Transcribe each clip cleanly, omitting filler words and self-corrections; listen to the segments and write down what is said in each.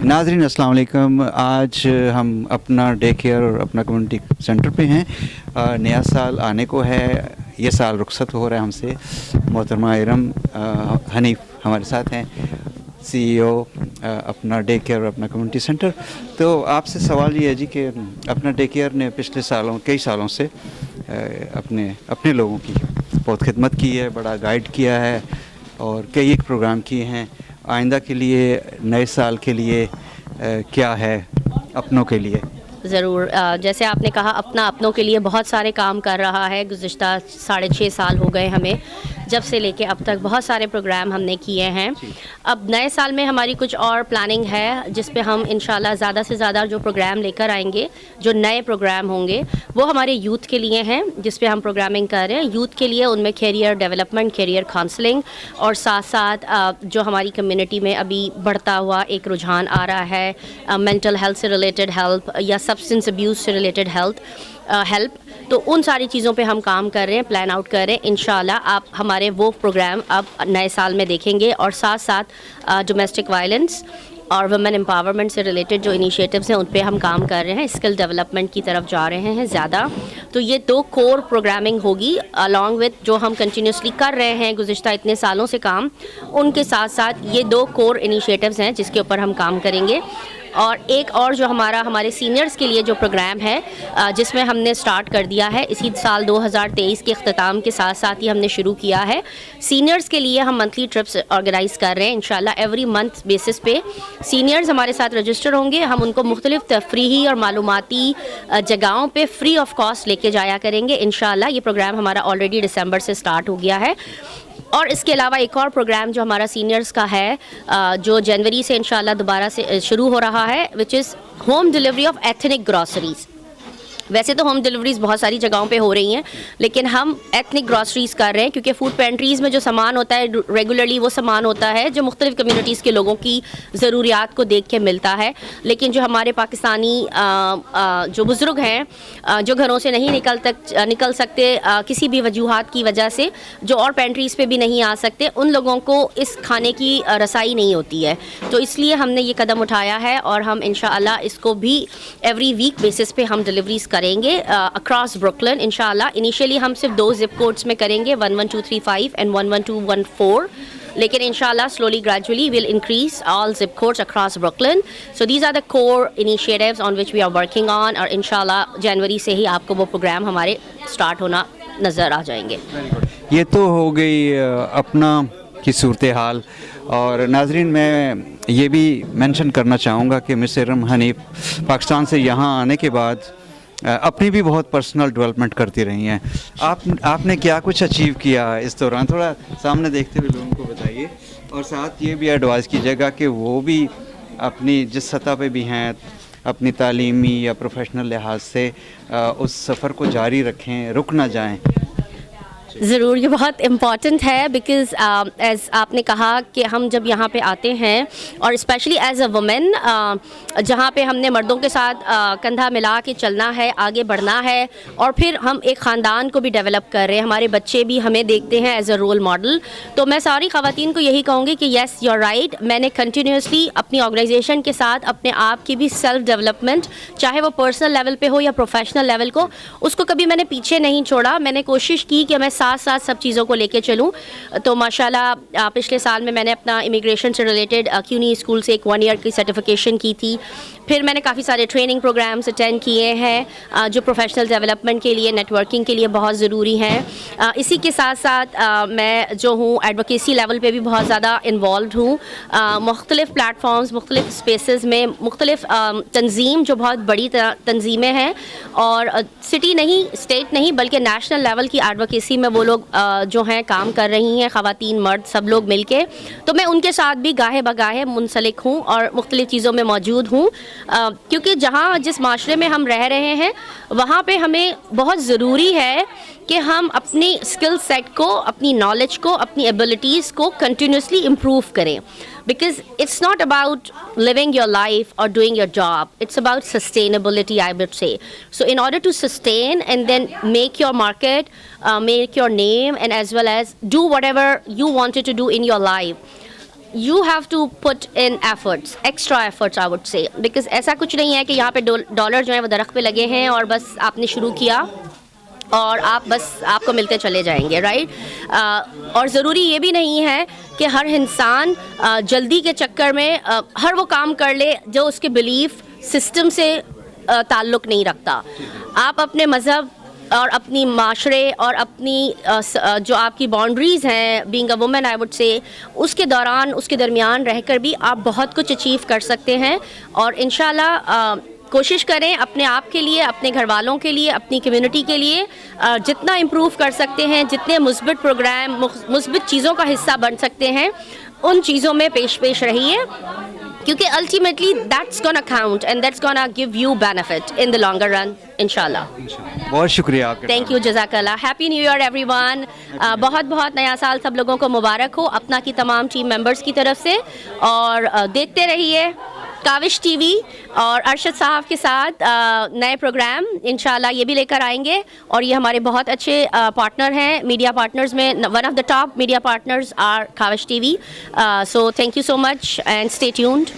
नाज़रीन अस्सलाम वालेकुम। आज हम अपना डे केयर और अपना कम्युनिटी सेंटर पे हैं। नया साल आने को है, ये साल रुखसत हो रहा है हमसे। मोहतरमा इरम हनीफ हमारे साथ हैं, CEO अपना डे केयर और अपना कम्युनिटी सेंटर। तो आपसे सवाल ये है जी कि अपना डे केयर ने पिछले कई सालों से अपने लोगों की बहुत खिदमत की है, बड़ा गाइड किया है और कई एक प्रोग्राम किए हैं। आइंदा के लिए, नए साल के लिए क्या है अपनों के लिए? ज़रूर, जैसे आपने कहा अपनों के लिए बहुत सारे काम कर रहा है। गुज़िश्ता 6.5 साल हो गए हमें, जब से लेके अब तक बहुत सारे प्रोग्राम हमने किए हैं। अब नए साल में हमारी कुछ और प्लानिंग है, जिस पे हम इंशाल्लाह ज़्यादा से ज़्यादा जो प्रोग्राम लेकर आएंगे, जो नए प्रोग्राम होंगे वो हमारे यूथ के लिए हैं, जिस पे हम प्रोग्रामिंग कर रहे हैं यूथ के लिए। उनमें कैरियर डेवलपमेंट, कैरियर काउंसलिंग और साथ साथ जो हमारी कम्युनिटी में अभी बढ़ता हुआ एक रुझान आ रहा है, मेंटल हेल्थ से रिलेटेड हेल्प या सब्सटेंस अब्यूज़ से रिलेटेड हेल्प, तो उन सारी चीज़ों पे हम काम कर रहे हैं, प्लान आउट कर रहे हैं। इंशाल्लाह आप हमारे वो प्रोग्राम अब नए साल में देखेंगे। और साथ साथ डोमेस्टिक वायलेंस और वुमेन एम्पावरमेंट से रिलेटेड जो इनिशिएटिव्स हैं उन पे हम काम कर रहे हैं, स्किल डेवलपमेंट की तरफ जा रहे हैं ज़्यादा। तो ये 2 कोर प्रोग्रामिंग होगी अलॉन्ग विथ जो हम कंटिन्यूसली कर रहे हैं गुज़िश्ता इतने सालों से काम, उनके साथ साथ ये 2 कोर इनिशिएटिव्स हैं जिसके ऊपर हम काम करेंगे। और एक और जो हमारे सीनियर्स के लिए जो प्रोग्राम है, जिसमें हमने स्टार्ट कर दिया है इसी साल 2023 के अख्ताम के साथ साथ ही हमने शुरू किया है। सीनियर्स के लिए हम मंथली ट्रिप्स ऑर्गेनाइज़ कर रहे हैं। इंशाल्लाह एवरी मंथ बेसिस पे सीनियर्स हमारे साथ रजिस्टर होंगे। हम उनको मुख्तलिफ तफरीही और मालूमाती जगहों पे फ्री ऑफ कॉस्ट लेके जाया करेंगे इंशाल्लाह। ये प्रोग्राम हमारा ऑलरेडी दिसंबर से स्टार्ट हो गया है। और इसके अलावा एक और प्रोग्राम जो हमारा सीनियर्स का है, जो जनवरी से इंशाल्लाह दोबारा से शुरू हो रहा है, which is home delivery of ethnic groceries. वैसे तो होम डिलीवरीज़ बहुत सारी जगहों पे हो रही हैं, लेकिन हम एथनिक ग्रॉसरीज़ कर रहे हैं क्योंकि फूड पेंट्रीज़ में जो सामान होता है रेगुलरली वो सामान होता है जो मुख्तलिफ़ कम्युनिटीज़ के लोगों की ज़रूरियात को देख के मिलता है। लेकिन जो हमारे पाकिस्तानी जो बुज़ुर्ग हैं, जो घरों से नहीं निकल सकते किसी भी वजूहात की वजह से, जो और पेंट्रीज़ पे भी नहीं आ सकते, उन लोगों को इस खाने की रसाई नहीं होती है। तो इसलिए हमने ये कदम उठाया है और हम इंशाअल्लाह इसको भी एवरी वीक बेसिस पे हम डिलीवरीज़ करेंगे अक्रॉस ब्रुकलिन इंशाल्लाह। इनिशियली हम सिर्फ 2 जिप कोड्स में करेंगे, 11235 एंड 11214, लेकिन इंशाल्लाह slowly gradually we'll increase all zip codes across Brooklyn. So these are the core initiatives on which we are working on, और इंशाल्लाह जनवरी से ही आपको वो प्रोग्राम हमारे स्टार्ट होना नज़र आ जाएंगे। ये तो हो गई अपना की सूरत हाल। और नाजरीन, मैं ये भी मेंशन करना चाहूँगा कि मिस इरम हनीफ पाकिस्तान से यहाँ आने के बाद अपनी भी बहुत पर्सनल डेवलपमेंट करती रही हैं। आपने क्या कुछ अचीव किया इस दौरान, थोड़ा सामने देखते हुए लोगों को बताइए। और साथ ये भी एडवाइस कीजिएगा कि वो भी अपनी जिस सतह पे भी हैं अपनी तालीमी या प्रोफेशनल लिहाज से उस सफ़र को जारी रखें, रुक ना जाएं। ज़रूर, ये बहुत इम्पॉर्टेंट है बिकॉज़ एज़ आपने कहा कि हम जब यहाँ पे आते हैं और स्पेशली एज़ अ वुमेन, जहाँ पे हमने मर्दों के साथ कंधा मिला के चलना है, आगे बढ़ना है, और फिर हम एक ख़ानदान को भी डेवलप कर रहे हैं, हमारे बच्चे भी हमें देखते हैं एज़ अ रोल मॉडल। तो मैं सारी ख़वातीन को यही कहूँगी कि येस यू आर राइट, मैंने कंटिन्यूसली अपनी ऑर्गेनाइजेशन के साथ अपने आप की भी सेल्फ डेवलपमेंट, चाहे वो पर्सनल लेवल पे हो या प्रोफेशनल लेवल को, उसको कभी मैंने पीछे नहीं छोड़ा। मैंने कोशिश की कि मैं साथ साथ सब चीज़ों को लेके चलूँ। तो माशाल्लाह पिछले साल में मैंने अपना इमिग्रेशन से रिलेटेड क्यूनी स्कूल से एक 1 ईयर की सर्टिफिकेशन की थी। फिर मैंने काफ़ी सारे ट्रेनिंग प्रोग्राम्स अटेंड किए हैं जो प्रोफेशनल डेवलपमेंट के लिए, नेटवर्किंग के लिए बहुत ज़रूरी हैं। इसी के साथ साथ मैं जो हूँ एडवोकेसी लेवल पे भी बहुत ज़्यादा इन्वॉल्व हूँ। मुख्तलिफ़ प्लेटफॉर्म्स, मुख्तलिफ़ स्पेसेस में मुख्तलिफ़ तंजीम जो बहुत बड़ी तंजीमें हैं और सिटी नहीं, स्टेट नहीं, बल्कि नेशनल लेवल की एडवोकेसी में वो लोग जो हैं काम कर रही हैं, ख़वातीन मर्द सब लोग मिल के। तो मैं उनके साथ भी गाहे बगाहे मुंसलिक हूँ और मुख्तलिफ़ चीज़ों में मौजूद हूँ, क्योंकि जहाँ जिस माशरे में हम रह रहे हैं वहाँ पे हमें बहुत ज़रूरी है कि हम अपनी स्किल सेट को, अपनी नॉलेज को, अपनी एबिलिटीज़ को कंटिन्यूसली इम्प्रूव करें। Because it's not about living your life or doing your job. It's about sustainability, I would say. So in order to sustain and then make your market, make your name, and as well as do whatever you wanted to do in your life, you have to put in efforts, extra efforts I would say, because ایسا کچھ نہیں ہے کہ یہاں پہ dollar جو ہیں وہ درخت پہ لگے ہیں اور بس آپ نے شروع کیا اور آپ کو ملتے چلے جائیں گے, رائٹ. اور ضروری یہ بھی نہیں ہے کہ ہر انسان جلدی کے چکر میں ہر وہ کام کر لے جو اس کے بلیف سسٹم سے تعلق نہیں رکھتا. آپ اپنے مذہب اور اپنی معاشرے اور اپنی جو آپ کی باؤنڈریز ہیں being a woman I would سے, اس کے دوران اس کے درمیان رہ کر بھی آپ بہت کچھ اچیو کر سکتے ہیں. اور انشاءاللہ کوشش کریں اپنے آپ کے لیے, اپنے گھر والوں کے لیے, اپنی کمیونٹی کے لیے جتنا امپروو کر سکتے ہیں, جتنے مثبت پروگرام مثبت چیزوں کا حصہ بن سکتے ہیں ان چیزوں میں پیش رہیے, کیونکہ ultimately that's gonna count and that's gonna give you benefit in the longer run انشاءاللہ. بہت شکریہ آپ کا. تھینک یو, جزاک اللہ. Happy new year everyone. بہت بہت نیا سال سب لوگوں کو مبارک ہو اپنا کی تمام ٹیم ممبرس کی طرف سے. اور دیکھتے رہیے کاوش ٹی وی, اور ارشد صاحب کے ساتھ نئے پروگرام انشاءاللہ یہ بھی لے کر آئیں گے. اور یہ ہمارے بہت اچھے پارٹنر ہیں, میڈیا پارٹنرز میں one of the top media partners are Kawish TV. So thank you so much and stay tuned.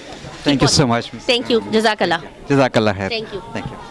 Thank you so much. Thank you, جزاک اللہ. جزاک اللہ خیر. Thank you. Thank you.